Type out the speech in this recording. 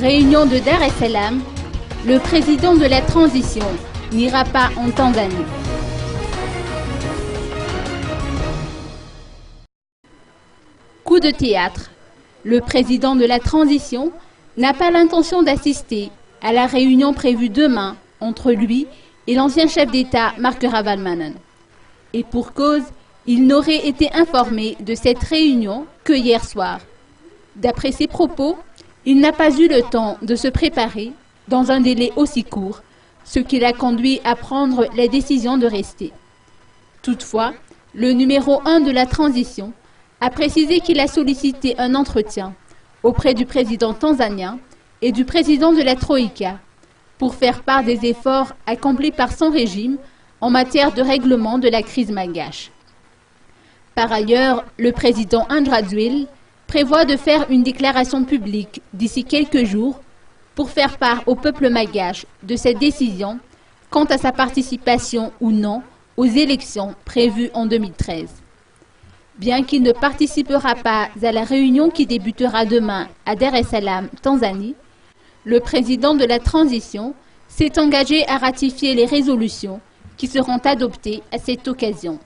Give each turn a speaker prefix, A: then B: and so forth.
A: Réunion de Dar es Salaam, le président de la transition n'ira pas en Tanzanie. Coup de théâtre. Le président de la transition n'a pas l'intention d'assister à la réunion prévue demain entre lui et l'ancien chef d'État Marc Ravalomanana. Et pour cause, il n'aurait été informé de cette réunion que hier soir. D'après ses propos, il n'a pas eu le temps de se préparer dans un délai aussi court, ce qui l'a conduit à prendre la décision de rester. Toutefois, le numéro 1 de la transition a précisé qu'il a sollicité un entretien auprès du président tanzanien et du président de la Troïka pour faire part des efforts accomplis par son régime en matière de règlement de la crise malgache. Par ailleurs, le président Andradzwil prévoit de faire une déclaration publique d'ici quelques jours pour faire part au peuple malgache de cette décision quant à sa participation ou non aux élections prévues en 2013. Bien qu'il ne participera pas à la réunion qui débutera demain à Dar es Salaam, Tanzanie, le président de la transition s'est engagé à ratifier les résolutions qui seront adoptées à cette occasion.